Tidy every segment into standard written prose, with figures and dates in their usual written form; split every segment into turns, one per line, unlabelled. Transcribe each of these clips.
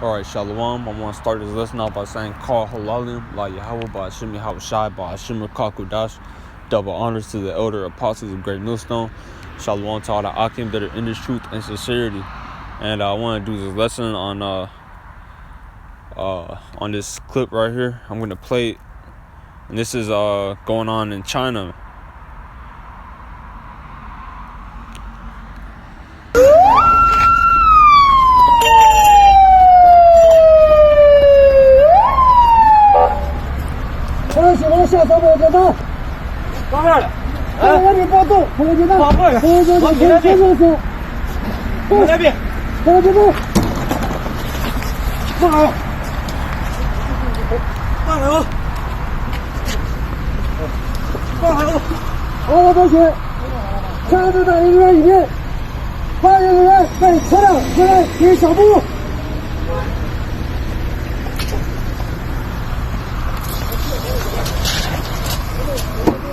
Alright, Shalom. I want to start this lesson off by saying, Call Halalim, La Yahweh, by Hashem Yahweh Shai, by Hashem Kakudash. Double honors to the elder apostles of Great Millstone. Shalom to all the Akim that are in this truth and sincerity. And I want to do this lesson on this clip right here. I'm going to play it. And this is going on in China.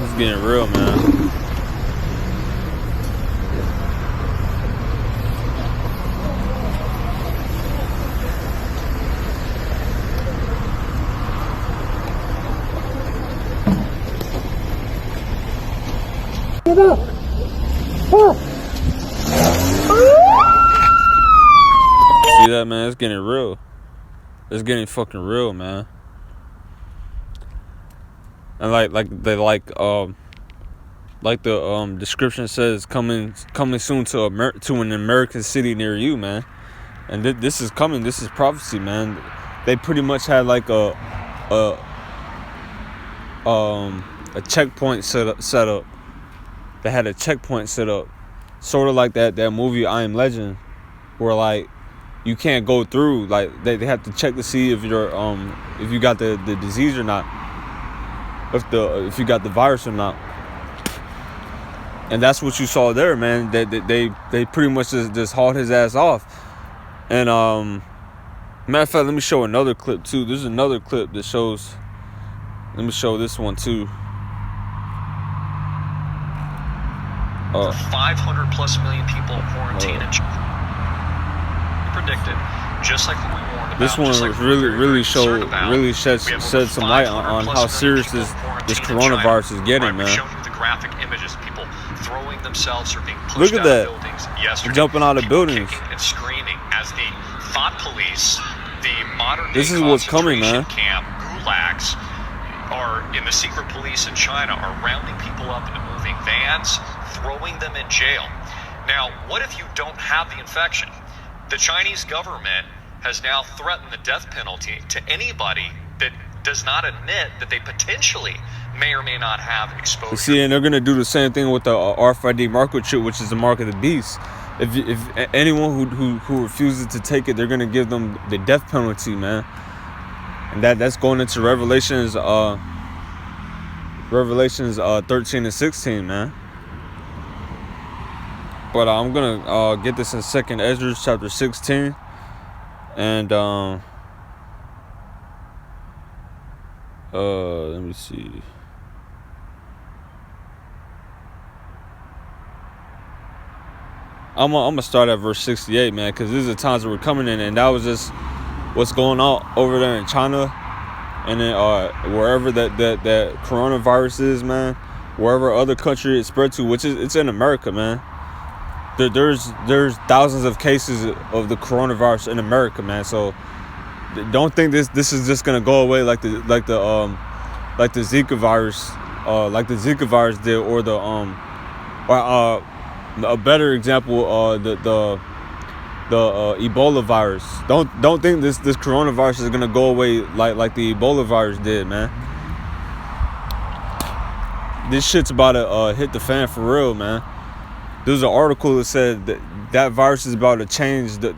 It's getting real, man. See that, man? It's getting real. It's getting fucking real, man. And like the description says, coming soon to an American city near you, man. And this is coming. This is prophecy, man. They pretty much had like a checkpoint set up. They had a checkpoint set up, sort of like that movie I Am Legend, where like you can't go through. Like they have to check to see if you're if you got the disease or not, if you got the virus or not. And that's what you saw there, man. They pretty much just hauled his ass off. And matter of fact, let me show another clip too. There's another clip that shows. Let me show this one too.
500 plus million people quarantined and predicted, just like what we warned about.
This one really said some light on how serious this coronavirus is getting, man.
We've shown you the graphic images, people throwing themselves or being pushed
Look at
out
that.
of buildings yesterday.
Jumping out of buildings.
Kicking and screaming as the thought police, the modern
This is what's coming, man.
Camp gulags are in the secret police in China are rounding people up into moving vans, throwing them in jail. Now, what if you don't have the infection? The Chinese government has now threatened the death penalty to anybody that does not admit that they potentially may or may not have exposure.
See, and they're gonna do the same thing with the RFID microchip, which is the mark of the beast. If anyone who refuses to take it, they're gonna give them the death penalty, man. And that's going into Revelations 13 and 16, man. But I'm gonna get this in 2nd Ezra chapter 16, and let me see. I'm gonna start at verse 68, man, because these are the times that we're coming in, and that was just what's going on over there in China, and then wherever that coronavirus is, man, wherever other country it's spread to, which is it's in America, man. There's thousands of cases of the coronavirus in America, man. So don't think this is just gonna go away like the Zika virus, did, or a better example, the Ebola virus. Don't think this coronavirus is gonna go away like the Ebola virus did, man. This shit's about to hit the fan for real, man. There's an article that said that virus is about to change the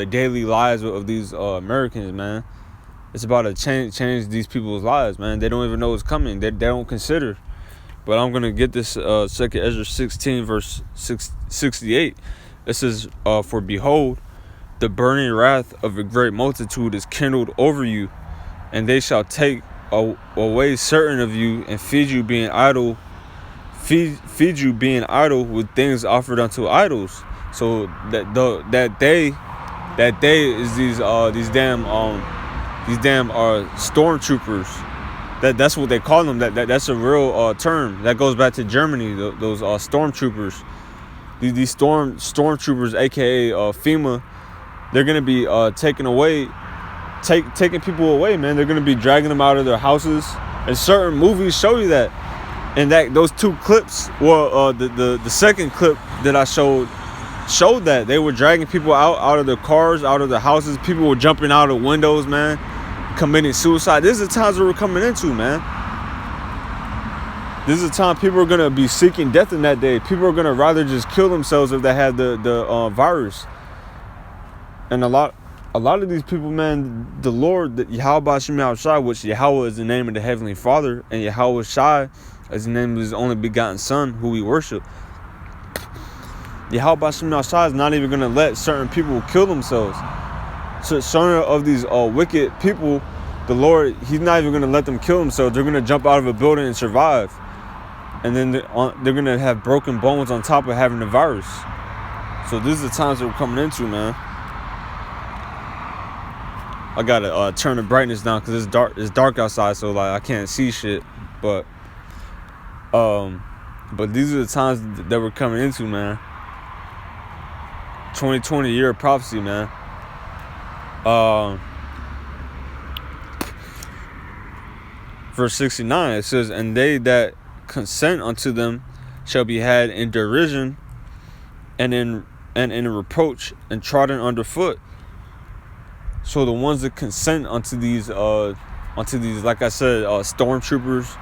daily lives of these Americans, man. It's about to change these people's lives, man. They don't even know it's coming. They don't consider. But I'm gonna get this 2nd Ezra 16 verse 68. It says, "For behold, the burning wrath of a great multitude is kindled over you, and they shall take away certain of you and feed you being idle with things offered unto idols." So that that they is these damn stormtroopers. That's what they call them. That's a real term that goes back to Germany. Those stormtroopers, these stormtroopers, aka FEMA, they're gonna be taking people away, man. They're gonna be dragging them out of their houses, and certain movies show you that. And that those two clips, well, the second clip that I showed that they were dragging people out of their cars, out of their houses. People were jumping out of windows, man, committing suicide. This is the times that we're coming into, man. This is the time people are gonna be seeking death in that day. People are gonna rather just kill themselves if they have the virus. And a lot of these people, man, the Lord, Yahweh Bashim Yahushai, which Yahweh is the name of the Heavenly Father, and Yahweh Shai is the name of His only begotten Son, who we worship. Yahweh Bashim Yahushai is not even gonna let certain people kill themselves. So certain of these wicked people, the Lord, He's not even gonna let them kill themselves. They're gonna jump out of a building and survive, and then they're gonna have broken bones on top of having the virus. So these are the times that we're coming into, man. I gotta turn the brightness down because it's dark outside, so like I can't see shit. But these are the times that we're coming into, man. 2020 year of prophecy, man. Verse 69, it says, "And they that consent unto them shall be had in derision, and in reproach, and trodden underfoot." So the ones that consent unto these, like I said, stormtroopers,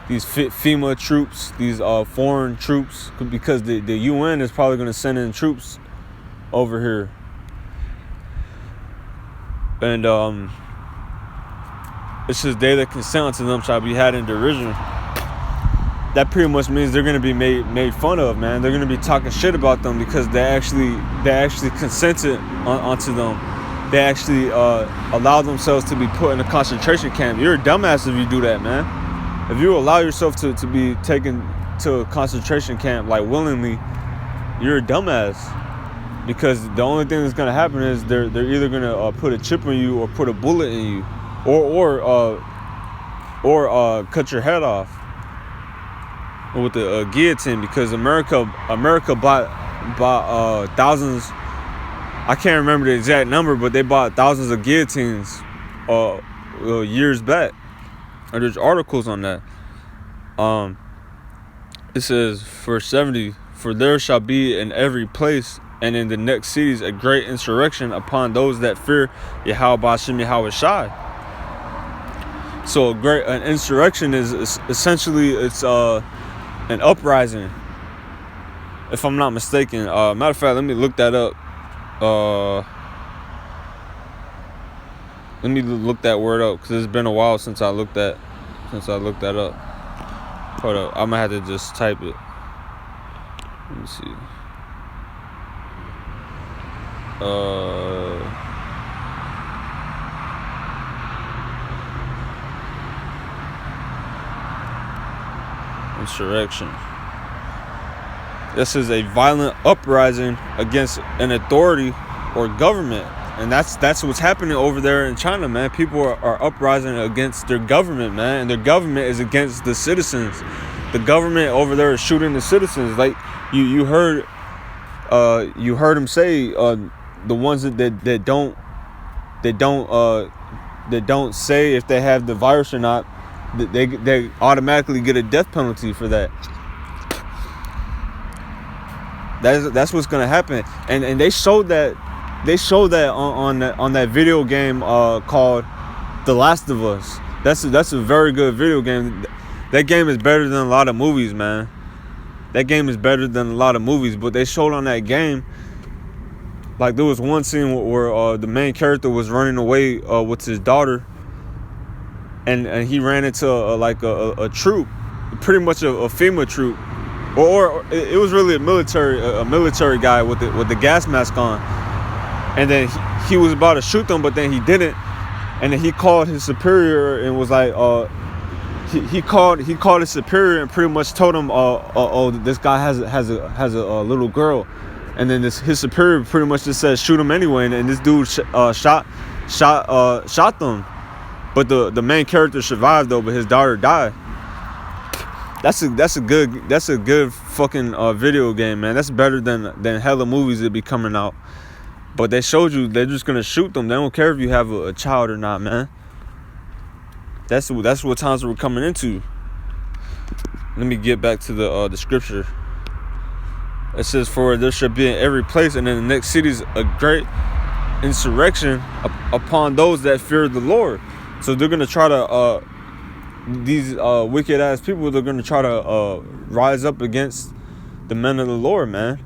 these FEMA troops, these foreign troops, because the UN is probably going to send in troops over here. And it says, "They that consent unto them shall be had in derision." That pretty much means they're going to be made fun of, man. They're going to be talking shit about them because they actually consented onto them. They actually allow themselves to be put in a concentration camp. You're a dumbass if you do that, man. If you allow yourself to be taken to a concentration camp, like, willingly, you're a dumbass. Because the only thing that's gonna happen is they're either gonna put a chip in you or put a bullet in you, or cut your head off with the guillotine. Because America bought thousands. I can't remember the exact number, but they bought thousands of guillotines years back. And there's articles on that. It says, verse 70, "For there shall be in every place and in the next cities a great insurrection upon those that fear Yahweh Bashim Yahweh Shai." So an insurrection is essentially, it's an uprising, if I'm not mistaken. Matter of fact, let me look that up. Let me look that word up because it's been a while since I looked that up. Hold up, I'm gonna have to just type it. Let me see. Insurrection. This is a violent uprising against an authority or government. And that's what's happening over there in China, man. People are uprising against their government, man. And their government is against the citizens. The government over there is shooting the citizens. Like you heard him say, the ones that don't say if they have the virus or not, they automatically get a death penalty for that. That's what's gonna happen. And they showed that on that video game called The Last of Us. That's a very good video game. That game is better than a lot of movies, man. That game is better than a lot of movies. But they showed on that game, like, there was one scene where the main character was running away with his daughter, and he ran into a troop, pretty much a FEMA troop, or it was really a military guy with the gas mask on, and then he was about to shoot them, but then he didn't, and then he called his superior and was like, he called his superior and pretty much told him, oh, this guy has a little girl, and then his superior pretty much just said shoot him anyway, and this dude shot them, but the main character survived though, but his daughter died. That's a good fucking video game, man. That's better than hella movies that be coming out. But they showed you they're just gonna shoot them. They don't care if you have a child or not, man. That's what times we're coming into. Let me get back to the scripture. It says, "For there shall be in every place and in the next cities a great insurrection upon those that fear the Lord." So they're gonna try to these wicked ass people. They're gonna try to rise up against the men of the Lord, man,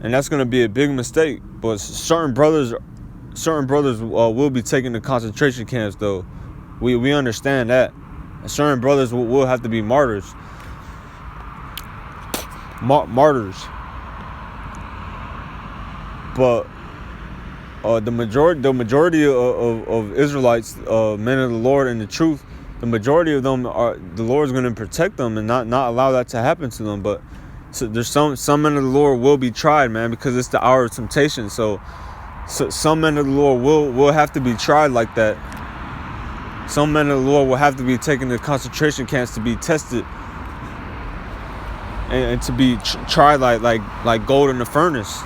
and that's gonna be a big mistake. But certain brothers will be taken to concentration camps, though. We understand that. And certain brothers will have to be martyrs. Martyrs. But the majority of Israelites, men of the Lord and the truth, the majority of them are the Lord's going to protect them and not allow that to happen to them. But so there's some men of the Lord will be tried, man, because it's the hour of temptation. So some men of the Lord will have to be tried like that. Some men of the Lord will have to be taken to concentration camps to be tested and to be tried like gold in the furnace.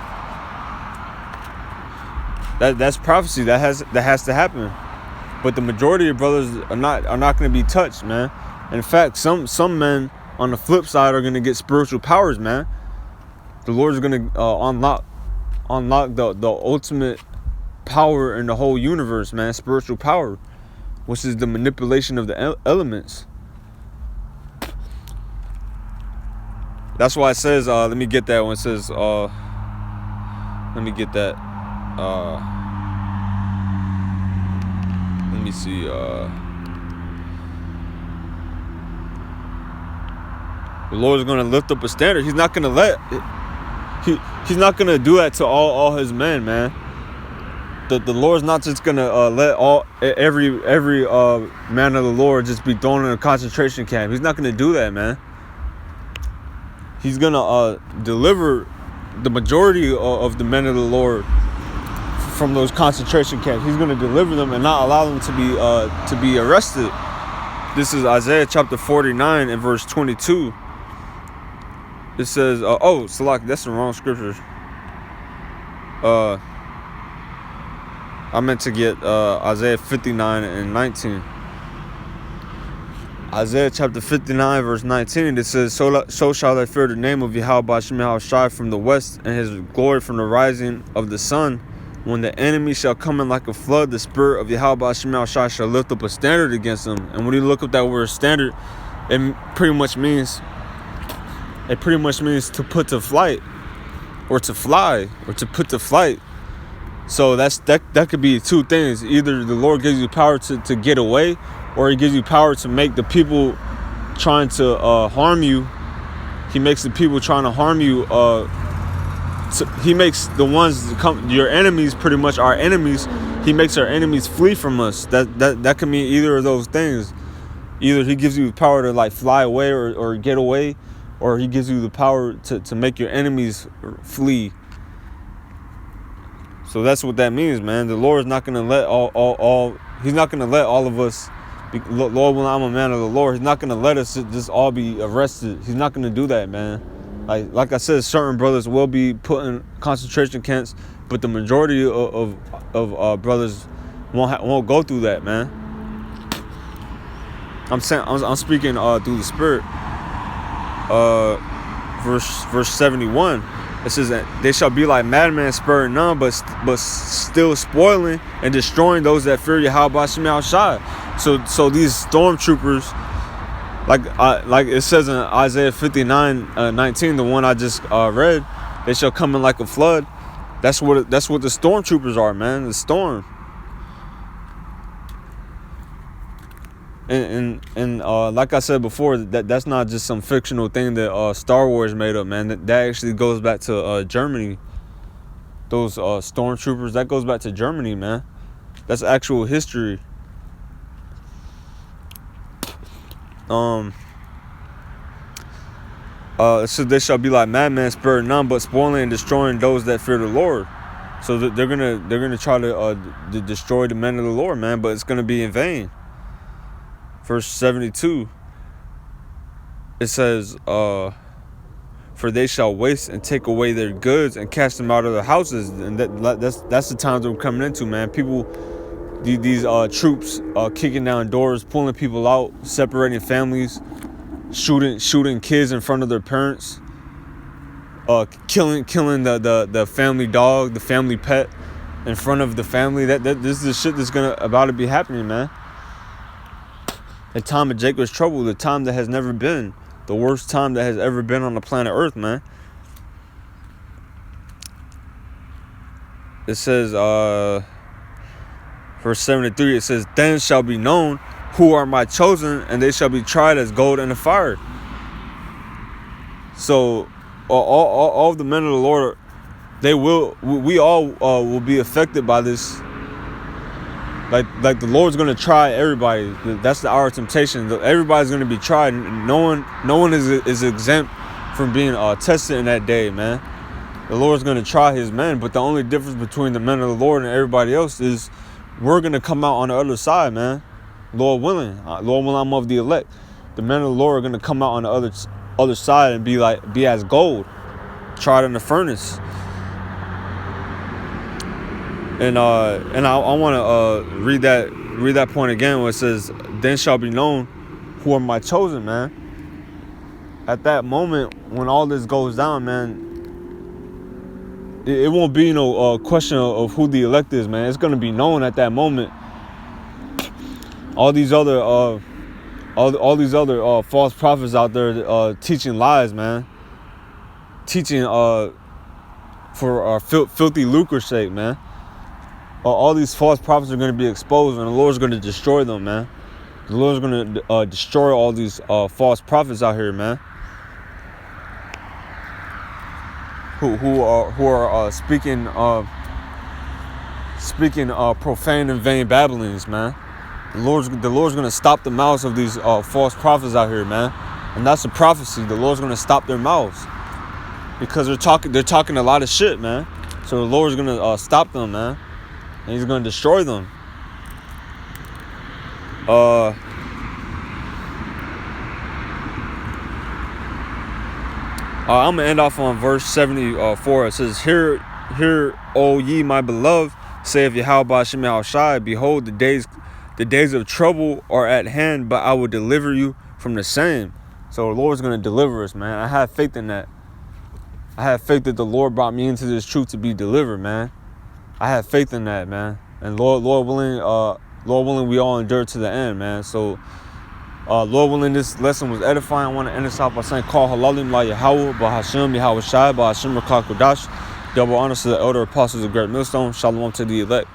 That's prophecy. That has to happen. But the majority of brothers are not going to be touched, man. In fact, some men on the flip side are going to get spiritual powers, man. The Lord is going to unlock the ultimate power in the whole universe, man. Spiritual power, which is the manipulation of the elements. That's why it says, let me get that one. It says, let me get that. Let me see. The Lord is going to lift up a standard. He's not going to let. He's not going to do that to all his men, man. The Lord's not just going to let every man of the Lord just be thrown in a concentration camp. He's not going to do that, man. He's going to deliver the majority of the men of the Lord from those concentration camps. He's going to deliver them and not allow them to be arrested. This is Isaiah chapter 49 and verse 22. It says, Salak, that's the wrong scripture. I meant to get Isaiah 59 and 19. Isaiah chapter 59 verse 19, it says, So shall they fear the name of Yahweh Shem Yahushai from the west, and his glory from the rising of the sun. When the enemy shall come in like a flood, the spirit of Yahweh Shem Yahushai shall lift up a standard against them. And when you look up that word standard, it pretty much means to put to flight, or to fly, or to put to flight. So that could be two things. Either the Lord gives you power to get away, or he gives you power to make the people trying to harm you. He makes the people trying to harm you. He makes the ones that come, your enemies, pretty much our enemies. He makes our enemies flee from us. That can mean either of those things. Either he gives you the power to like fly away or get away, or he gives you the power to make your enemies flee. So that's what that means, man. The Lord is not going to let he's not going to let all of us Lord, when I'm a man of the Lord, he's not going to let us just all be arrested. He's not going to do that, man. Like I said, certain brothers will be put in concentration camps, but the majority of brothers won't go through that, man. I'm speaking through the Spirit. Verse 71. It says that they shall be like madmen, sparing none, but still spoiling and destroying those that fear Yahweh Shem Yahushai. So these stormtroopers, like it says in Isaiah 59:19, the one I just read, they shall come in like a flood. That's what the stormtroopers are, man. The storm. And like I said before, that's not just some fictional thing that Star Wars made up, man. That actually goes back to Germany. Those stormtroopers, that goes back to Germany, man. That's actual history. It says they shall be like madmen, sparing none, but spoiling and destroying those that fear the Lord. So they're gonna try to destroy the men of the Lord, man, but it's gonna be in vain. Verse 72. It says, for they shall waste and take away their goods and cast them out of their houses. And that's the times we're coming into, man. People, these troops kicking down doors, pulling people out, separating families, shooting kids in front of their parents, killing the family dog, the family pet in front of the family. This is the shit that's about to be happening, man. The time of Jacob's trouble, the time that has never been, the worst time that has ever been on the planet Earth, man. It says, verse 73, it says, then shall be known who are my chosen, and they shall be tried as gold in the fire. So all of the men of the Lord, we all will be affected by this. Like the Lord's gonna try everybody. That's the hour of temptation. Everybody's gonna be tried. No one is exempt from being tested in that day, man. The Lord's gonna try His men, but the only difference between the men of the Lord and everybody else is we're gonna come out on the other side, man. Lord willing, I'm of the elect. The men of the Lord are gonna come out on the other side and be as gold, tried in the furnace. And I want to read that point again where it says, then shall be known who are my chosen, man. At that moment, when all this goes down, man, it won't be no question of who the elect is, man. It's going to be known at that moment. All these other false prophets out there teaching lies, man. Teaching for filthy lucre's sake, man. All these false prophets are going to be exposed, and the Lord's going to destroy them, man. The Lord's going to destroy all these false prophets out here, man. Who are speaking profane and vain babblings, man. The Lord's going to stop the mouths of these false prophets out here, man. And that's a prophecy. The Lord's going to stop their mouths because they're talking a lot of shit, man. So the Lord's going to stop them, man. And He's going to destroy them. I'm going to end off on verse 74. It says, Hear, O ye my beloved, saith Yahweh Ba'ashem Yahushai, behold, the days of trouble are at hand, but I will deliver you from the same. So the Lord's going to deliver us, man. I have faith in that. I have faith that the Lord brought me into this truth to be delivered, man. I have faith in that, man. And Lord willing, we all endure to the end, man. So, Lord willing, this lesson was edifying. I want to end this off by saying, Call halalim la Yahweh, Ba'ashem Yahushai, Ba'ashem Rakak Kodash. Double honors to the elder apostles of Great Millstone. Shalom to the elect.